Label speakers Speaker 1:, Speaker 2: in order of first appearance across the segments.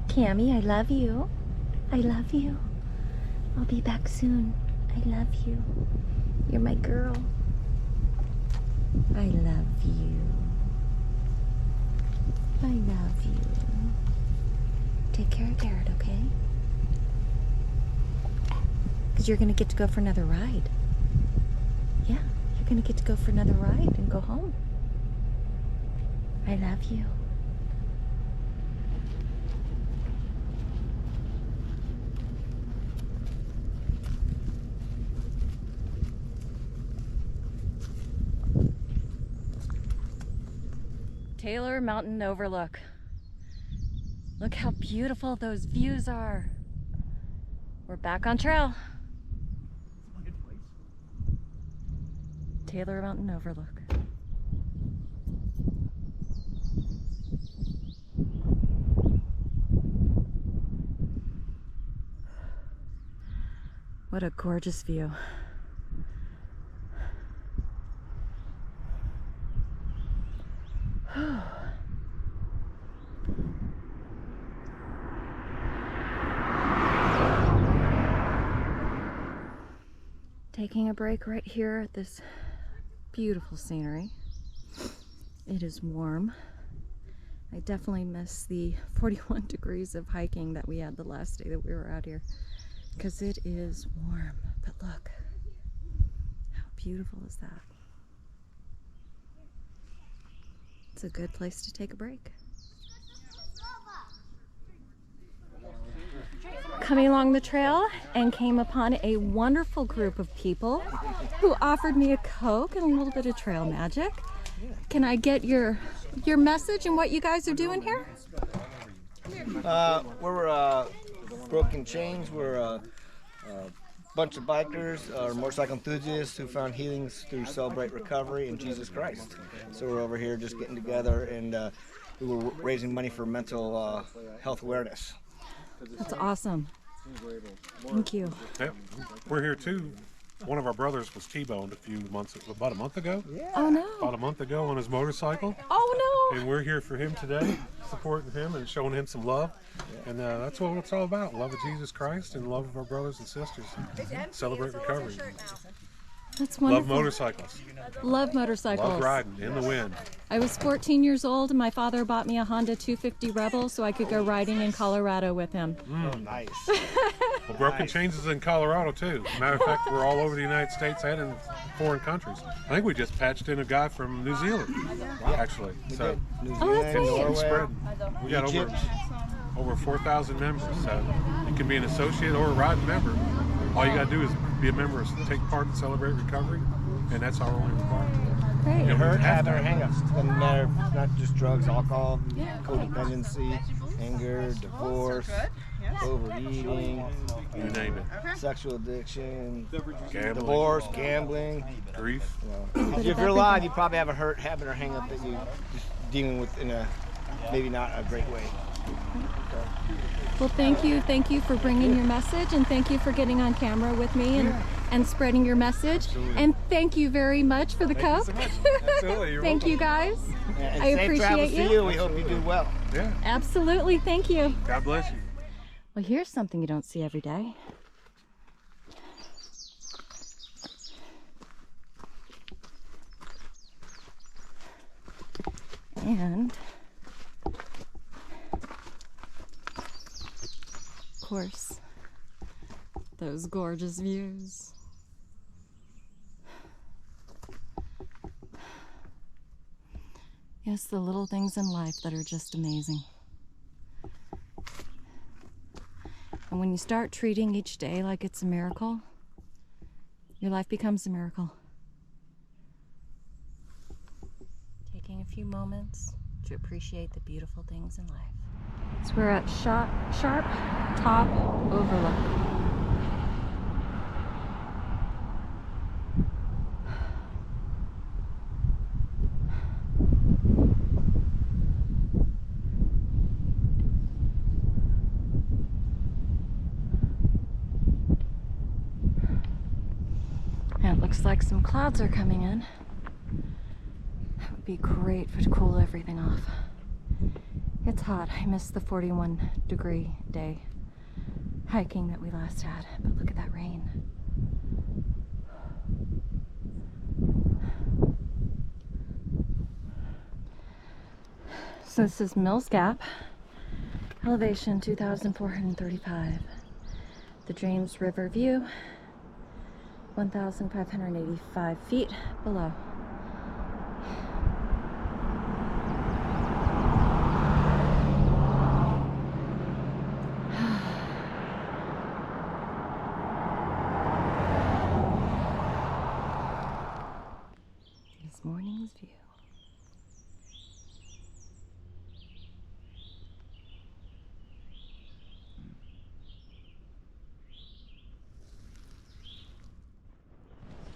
Speaker 1: Cammy, I love you. I love you. I'll be back soon. I love you. You're my girl. I love you. I love you. Take care of Garrett, okay? Because you're going to get to go for another ride. Yeah, you're going to get to go for another ride and go home. I love you. Taylor Mountain Overlook. Look how beautiful those views are. We're back on trail. Taylor Mountain Overlook. What a gorgeous view. Taking a break right here at this beautiful scenery. It is warm. I definitely miss the 41 degrees of hiking that we had the last day that we were out here, because it is warm. But look, how beautiful is that? It's a good place to take a break. Coming along the trail and came upon a wonderful group of people who offered me a Coke and a little bit of trail magic. Can I get your message and what you guys are doing here?
Speaker 2: We're Broken Chains. We're a bunch of bikers, motorcycle enthusiasts who found healings through Celebrate Recovery and Jesus Christ. So we're over here just getting together, and we were raising money for mental health awareness.
Speaker 1: That's awesome. Thank you.
Speaker 3: Yeah, we're here too. One of our brothers was T-boned about a month ago.
Speaker 2: Yeah.
Speaker 1: Oh no.
Speaker 3: About a month ago on his motorcycle.
Speaker 1: Oh no.
Speaker 3: And we're here for him today, supporting him and showing him some love. And that's what it's all about, love of Jesus Christ and love of our brothers and sisters. Celebrate recovery.
Speaker 1: That's wonderful.
Speaker 3: Love motorcycles.
Speaker 1: Love motorcycles.
Speaker 3: Love riding in the wind.
Speaker 1: I was 14 years old and my father bought me a Honda 250 Rebel so I could go riding in Colorado with him.
Speaker 2: Nice.
Speaker 3: Well, Broken Chains is in Colorado too. Matter of fact, we're all over the United States and in foreign countries. I think we just patched in a guy from New Zealand, actually. So
Speaker 2: New
Speaker 1: Oh, that's
Speaker 2: Zealand,
Speaker 1: right.
Speaker 3: we're
Speaker 2: Norway,
Speaker 3: spreading. We got
Speaker 2: Egypt.
Speaker 3: over 4,000 members. So you can be an associate or a riding member. All you got to do is be a member, take part in Celebrate Recovery, and that's our only requirement.
Speaker 1: Great.
Speaker 2: Your hurt, habit, or
Speaker 3: to.
Speaker 2: hang-ups. Doesn't matter. It's not just drugs, alcohol, codependency, anger, divorce, overeating,
Speaker 3: You name it.
Speaker 2: sexual addiction,
Speaker 3: Gambling,
Speaker 2: divorce, gambling.
Speaker 3: grief.
Speaker 2: If you're alive, you probably have a hurt, habit, or hang-up that you're just dealing with in a maybe not a great way.
Speaker 1: Well, thank you for bringing your message, and thank you for getting on camera with me and spreading your message.
Speaker 3: Absolutely.
Speaker 1: And thank you very much for the Coke.
Speaker 3: Thank you so much. Absolutely. You're
Speaker 1: Thank
Speaker 3: welcome.
Speaker 1: you guys.
Speaker 2: And
Speaker 1: I
Speaker 2: safe
Speaker 1: appreciate
Speaker 2: travels
Speaker 1: you.
Speaker 2: to you. We hope you do well.
Speaker 3: Yeah.
Speaker 1: Absolutely, thank you.
Speaker 3: God bless you.
Speaker 1: Well, here's something you don't see every day. And of course, those gorgeous views. Yes, the little things in life that are just amazing. And when you start treating each day like it's a miracle, your life becomes a miracle. Taking a few moments to appreciate the beautiful things in life. So we're at Sharp Top Overlook. And it looks like some clouds are coming in. That would be great to cool everything off. It's hot. I missed the 41-degree day hiking that we last had, but look at that rain. So this is Mills Gap, elevation 2,435. The James River view, 1,585 feet below. This morning's view.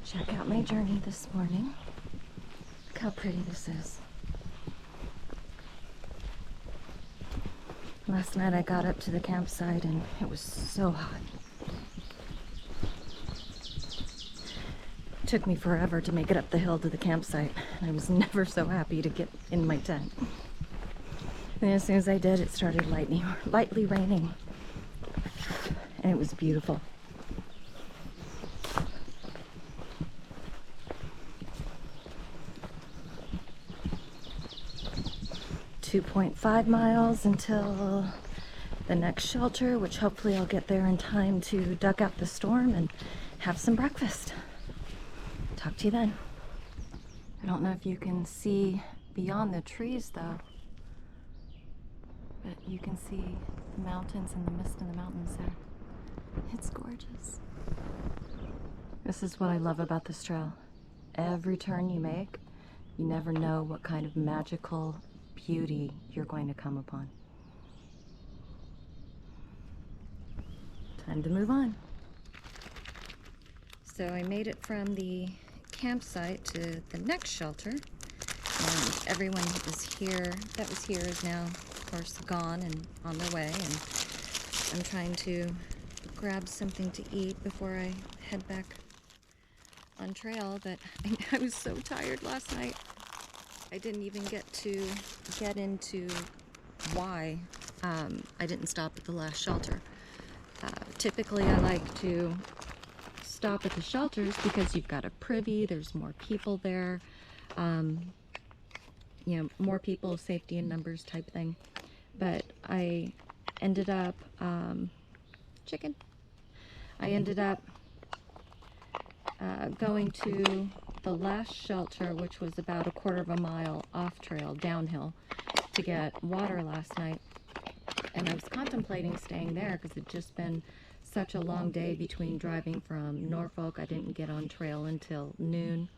Speaker 1: Check out my journey this morning. Look how pretty this is. Last night I got up to the campsite and it was so hot. It took me forever to make it up the hill to the campsite. I was never so happy to get in my tent. And as soon as I did, it started lightly raining. And it was beautiful. 2.5 miles until the next shelter, which hopefully I'll get there in time to duck out the storm and have some breakfast. Talk to you then. I don't know if you can see beyond the trees though, but you can see the mountains and the mist in the mountains there. It's gorgeous. This is what I love about this trail. Every turn you make, you never know what kind of magical beauty you're going to come upon. Time to move on. So I made it from the campsite to the next shelter, and everyone that was here is now, of course, gone and on their way, and I'm trying to grab something to eat before I head back on trail, but I was so tired last night. I didn't even get into why I didn't stop at the last shelter. Typically I like to stop at the shelters because you've got a privy, there's more people there, you know, more people, safety in numbers type thing. But I ended up, going to the last shelter, which was about 1/4 of a mile off trail, downhill, to get water last night. And I was contemplating staying there because it'd just been such a long day between driving from Norfolk. I didn't get on trail until noon.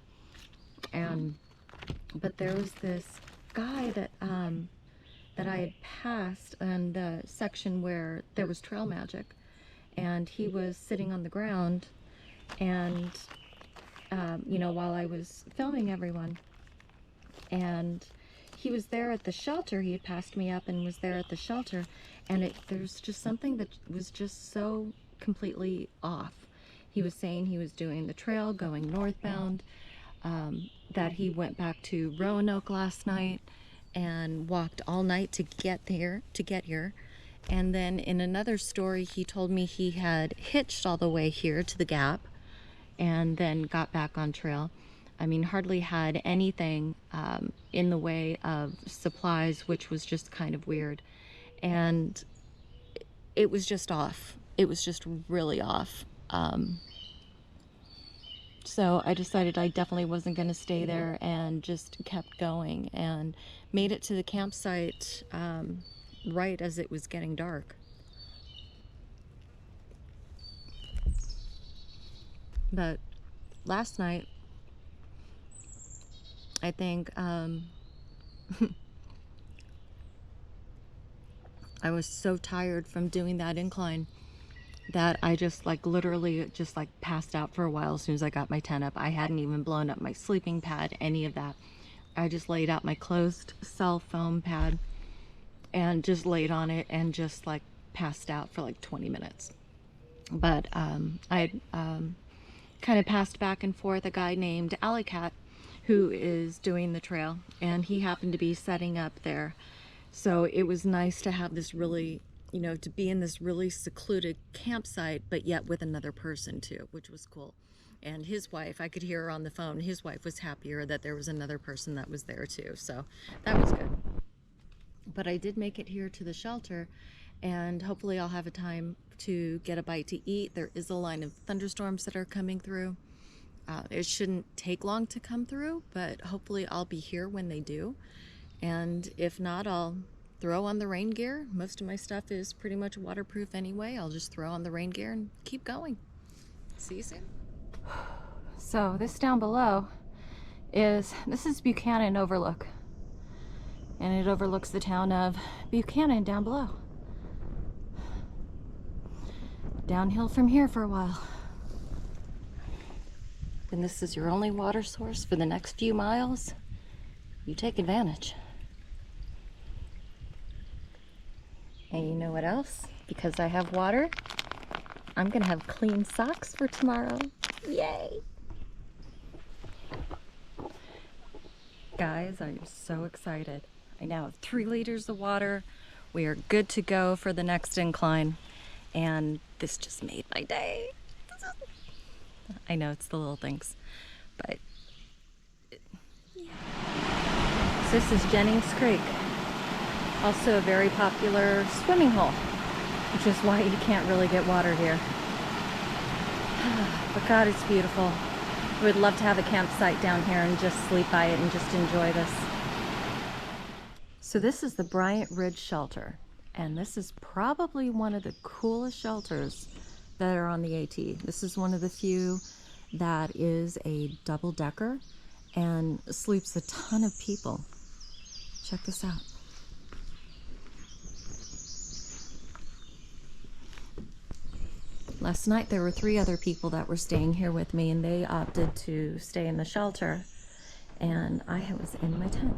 Speaker 1: But there was this guy that I had passed in the section where there was trail magic, and he was sitting on the ground, and you know, while I was filming everyone, and he was there at the shelter. He had passed me up and was there at the shelter, and there's just something that was just so completely off. He was saying he was doing the trail going northbound, that he went back to Roanoke last night and walked all night to get here. And then in another story, he told me he had hitched all the way here to the Gap and then got back on trail. I mean, hardly had anything in the way of supplies, which was just kind of weird. And it was just off. It was just really off. So I decided I definitely wasn't going to stay there and just kept going and made it to the campsite right as it was getting dark. But last night, I think I I was so tired from doing that incline that I just like literally just like passed out for a while as soon as I got my tent up. I hadn't even blown up my sleeping pad, any of that. I just laid out my closed cell foam pad and just laid on it and just like passed out for like 20 minutes. But I kind of passed back and forth a guy named Alleycat who is doing the trail, and he happened to be setting up there. So it was nice to have this really, you know, to be in this really secluded campsite, but yet with another person too, which was cool. And his wife, I could hear her on the phone, his wife was happier that there was another person that was there too. So that was good. But I did make it here to the shelter, and hopefully I'll have a time to get a bite to eat. There is a line of thunderstorms that are coming through. It shouldn't take long to come through, but hopefully I'll be here when they do. And if not, I'll throw on the rain gear. Most of my stuff is pretty much waterproof anyway. I'll just throw on the rain gear and keep going. See you soon. So this down below this is Buchanan Overlook. And it overlooks the town of Buchanan down below. Downhill from here for a while. And this is your only water source for the next few miles. You take advantage. And you know what else? Because I have water, I'm gonna have clean socks for tomorrow. Yay! Guys, I'm so excited. I now have 3 liters of water. We are good to go for the next incline. And this just made my day. I know it's the little things, but yeah. So this is Jennings Creek. Also a very popular swimming hole, which is why you can't really get water here. But God, it's beautiful. I would love to have a campsite down here and just sleep by it and just enjoy this. So this is the Bryant Ridge Shelter, and this is probably one of the coolest shelters that are on the AT. This is one of the few that is a double-decker and sleeps a ton of people. Check this out. Last night there were 3 other people that were staying here with me, and they opted to stay in the shelter, and I was in my tent.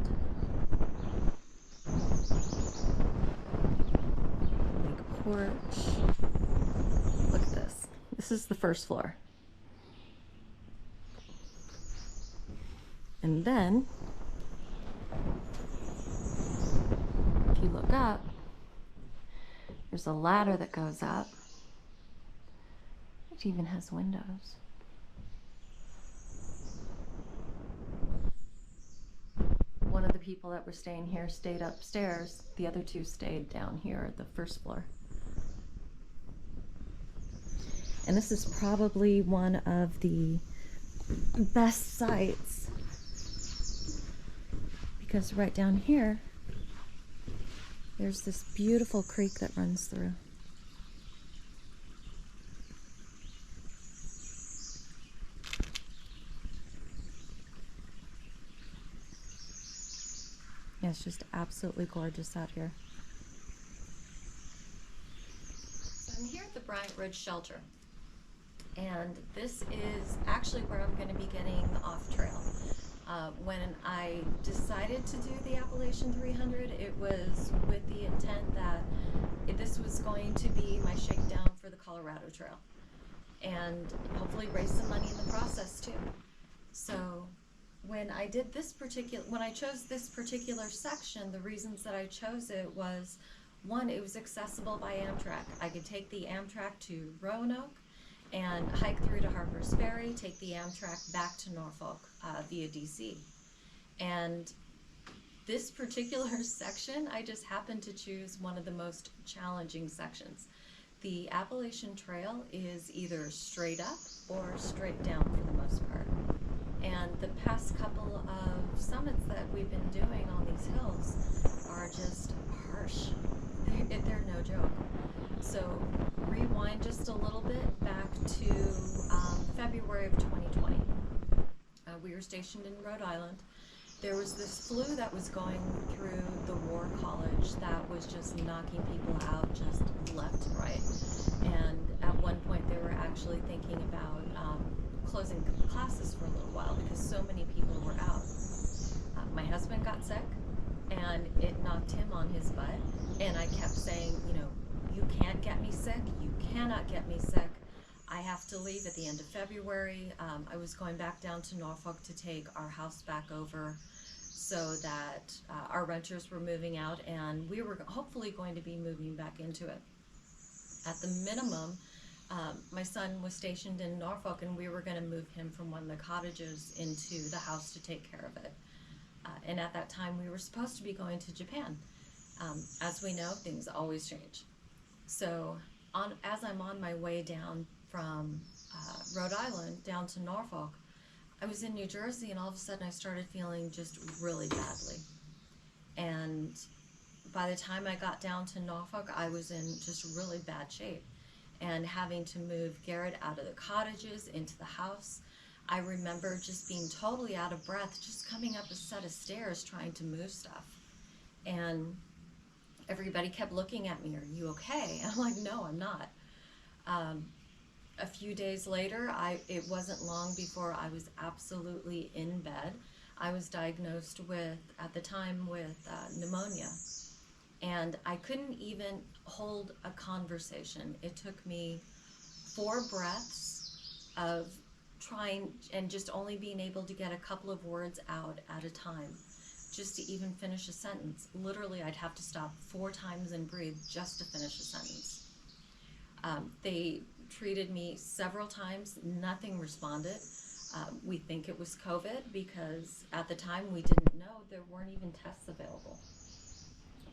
Speaker 1: Big porch. Look at this. This is the first floor. And then, if you look up, there's a ladder that goes up. It even has windows. One of the people that were staying here stayed upstairs. The other 2 stayed down here at the first floor. And this is probably one of the best sites, because right down here, there's this beautiful creek that runs through. Yeah, it's just absolutely gorgeous out here. So I'm here at the Bryant Ridge Shelter. And this is actually where I'm going to be getting off trail. When I decided to do the Appalachian 300, it was with the intent that this was going to be my shakedown for the Colorado Trail, and hopefully raise some money in the process too. So when I chose this particular section, the reasons that I chose it was, one, it was accessible by Amtrak. I could take the Amtrak to Roanoke and hike through to Harper's Ferry, take the Amtrak back to Norfolk via DC. And this particular section, I just happened to choose one of the most challenging sections. The Appalachian Trail is either straight up or straight down for the most part. And the past couple of summits that we've been doing on these hills are just harsh. They're no joke. So rewind just a little bit back to February of 2020. We were stationed in Rhode Island, There was this flu that was going through the war college that was just knocking people out just left and right. And at one point they were actually thinking about closing classes for a little while because so many people were out. My husband got sick and it knocked him on his butt. And I kept saying, you know, you can't get me sick. You cannot get me sick. I have to leave at the end of February. I was going back down to Norfolk to take our house back over so that our renters were moving out and we were hopefully going to be moving back into it. At the minimum, my son was stationed in Norfolk and we were going to move him from one of the cottages into the house to take care of it. And at that time we were supposed to be going to Japan. As we know, things always change. So as I'm on my way down from Rhode Island down to Norfolk, I was in New Jersey and all of a sudden I started feeling just really badly. And by the time I got down to Norfolk, I was in just really bad shape. And having to move Garrett out of the cottages into the house, I remember just being totally out of breath, just coming up a set of stairs trying to move stuff. And everybody kept looking at me, "Are you okay?" And I'm like, "No, I'm not." A few days later, it wasn't long before I was absolutely in bed. I was diagnosed with, at the time, with pneumonia. And I couldn't even hold a conversation. It took me 4 breaths of trying and just only being able to get a couple of words out at a time, just to even finish a sentence. Literally, I'd have to stop 4 times and breathe just to finish a sentence. They treated me several times, nothing responded. We think it was COVID because at the time we didn't know, there weren't even tests available.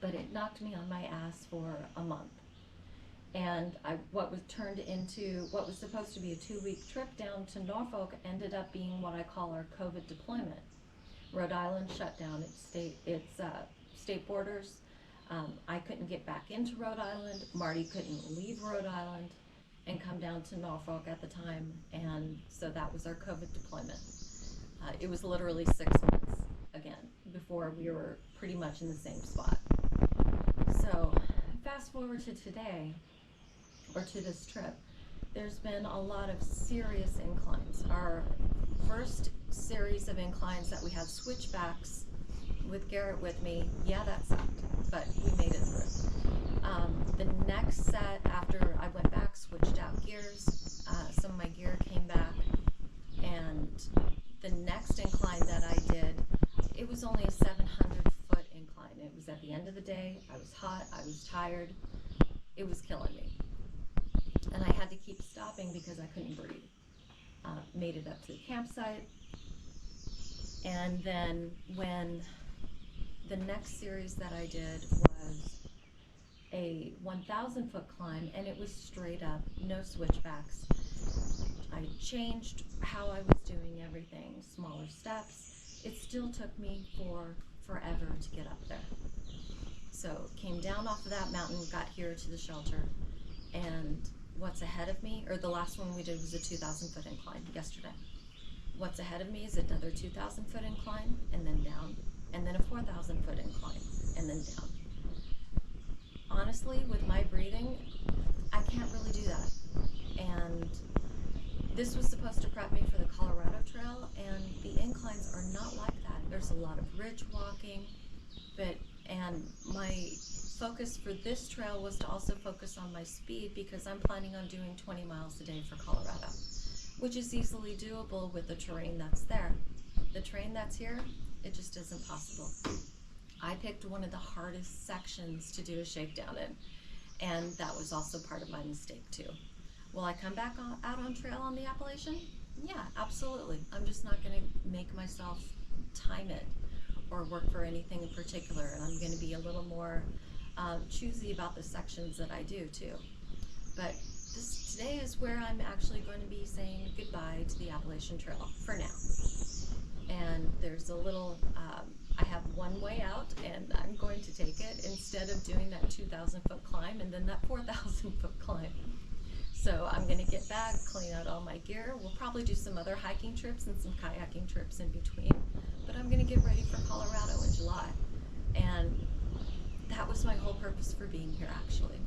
Speaker 1: But it knocked me on my ass for a month. And what was turned into what was supposed to be a 2-week trip down to Norfolk ended up being what I call our COVID deployment. Rhode Island shut down its state borders. I couldn't get back into Rhode Island. Marty couldn't leave Rhode Island and come down to Norfolk at the time, and so that was our COVID deployment. It was literally 6 months again before we were pretty much in the same spot. So fast forward to today, or to this trip, there's been a lot of serious inclines. Our first series of inclines that we had switchbacks with Garrett with me, yeah, that sucked, but we made it through. The next set, after I went back, switched out gears, some of my gear came back, and the next incline that I did, it was only a 700-foot incline. It was at the end of the day. I was hot, I was tired, it was killing me. And I had to keep stopping because I couldn't breathe. Made it up to the campsite, and then when the next series that I did was a 1,000-foot climb, and it was straight up, no switchbacks. I changed how I was doing everything, smaller steps. It still took me forever to get up there. So came down off of that mountain, got here to the shelter, and what's ahead of me, or the last one we did was a 2,000-foot incline yesterday. What's ahead of me is another 2,000-foot incline, and then down, and then a 4,000-foot incline, and then down. Honestly, with my breathing, I can't really do that. And this was supposed to prep me for the Colorado Trail, and the inclines are not like that. There's a lot of ridge walking, and my focus for this trail was to also focus on my speed because I'm planning on doing 20 miles a day for Colorado, which is easily doable with the terrain that's there. The terrain that's here, it just isn't possible. I picked one of the hardest sections to do a shakedown in, and that was also part of my mistake too. Will I come back out on trail on the Appalachian? Yeah, absolutely. I'm just not going to make myself time it or work for anything in particular, and I'm going to be a little more choosy about the sections that I do too. But today is where I'm actually going to be saying goodbye to the Appalachian Trail for now. And there's a little, I have one way out, and I'm going to take it instead of doing that 2,000-foot climb and then that 4,000-foot climb. So I'm going to get back, clean out all my gear. We'll probably do some other hiking trips and some kayaking trips in between. but I'm gonna get ready for Colorado in July. And that was my whole purpose for being here, actually.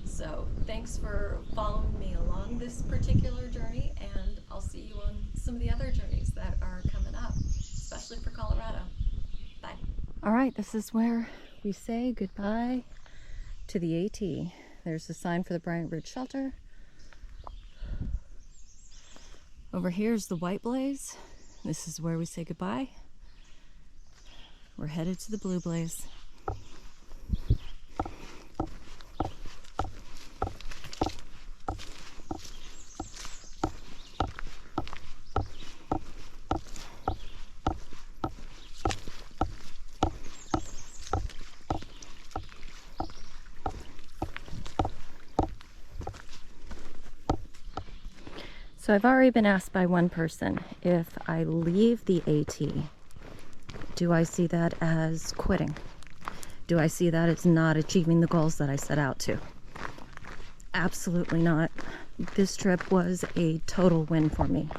Speaker 1: So thanks for following me along this particular journey, and I'll see you on some of the other journeys that are coming up, especially for Colorado. Bye. All right, this is where we say goodbye to the AT. There's a sign for the Bryant Ridge Shelter. Over here is the White Blaze. This is where we say goodbye. We're headed to the Blue Blaze. So I've already been asked by one person, if I leave the AT, do I see that as quitting? Do I see that as not achieving the goals that I set out to? Absolutely not. This trip was a total win for me.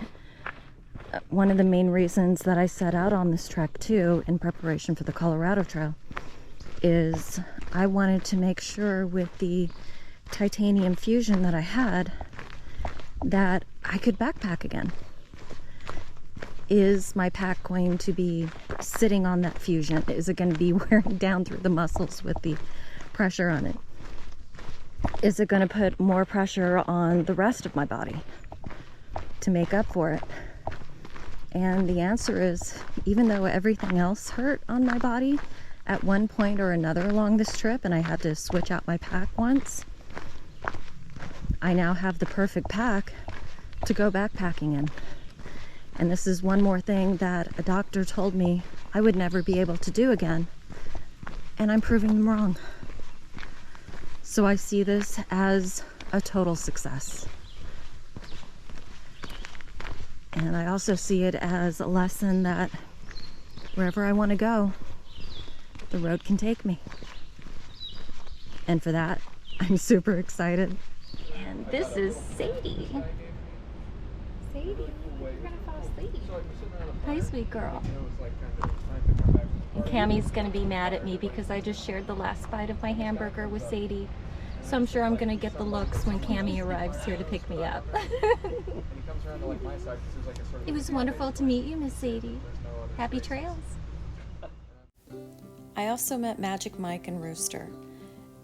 Speaker 1: One of the main reasons that I set out on this trek too, in preparation for the Colorado Trail, is I wanted to make sure with the titanium fusion that I had that I could backpack again. Is my pack going to be sitting on that fusion? Is it going to be wearing down through the muscles with the pressure on it? Is it going to put more pressure on the rest of my body to make up for it? And the answer is, even though everything else hurt on my body at one point or another along this trip, and I had to switch out my pack once, I now have the perfect pack to go backpacking in. And this is one more thing that a doctor told me I would never be able to do again. And I'm proving them wrong. So I see this as a total success. And I also see it as a lesson that wherever I want to go, the road can take me. And for that, I'm super excited. And this is Sadie. Sadie, you're gonna fall asleep. Hi, sweet girl. And Cammie's gonna be mad at me because I just shared the last bite of my hamburger with Sadie. So I'm sure I'm gonna get the looks when Cammie arrives here to pick me up. It was wonderful to meet you, Miss Sadie. Happy trails. I also met Magic Mike and Rooster,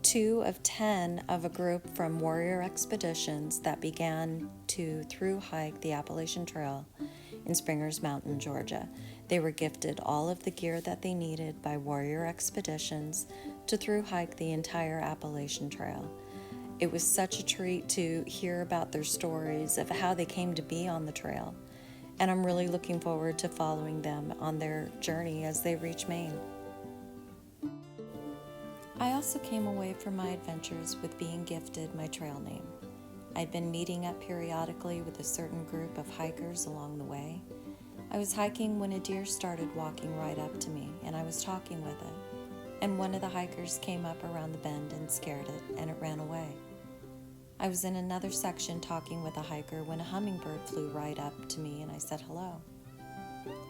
Speaker 1: 2 of 10 of a group from Warrior Expeditions that began to through hike the Appalachian Trail in Springers Mountain, Georgia. They were gifted all of the gear that they needed by Warrior Expeditions to through hike the entire Appalachian Trail. It was such a treat to hear about their stories of how they came to be on the trail, and I'm really looking forward to following them on their journey as they reach Maine. I also came away from my adventures with being gifted my trail name. I'd been meeting up periodically with a certain group of hikers along the way. I was hiking when a deer started walking right up to me, and I was talking with it. And one of the hikers came up around the bend and scared it, and it ran away. I was in another section talking with a hiker when a hummingbird flew right up to me, and I said hello.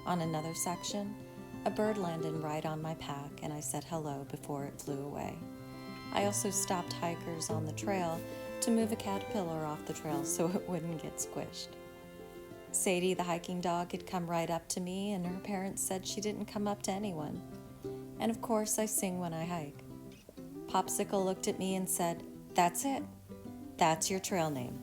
Speaker 1: On another section, a bird landed right on my pack, and I said hello before it flew away. I also stopped hikers on the trail to move a caterpillar off the trail so it wouldn't get squished. Sadie, the hiking dog, had come right up to me, and her parents said she didn't come up to anyone. And of course, I sing when I hike. Popsicle looked at me and said, "That's it. That's your trail name."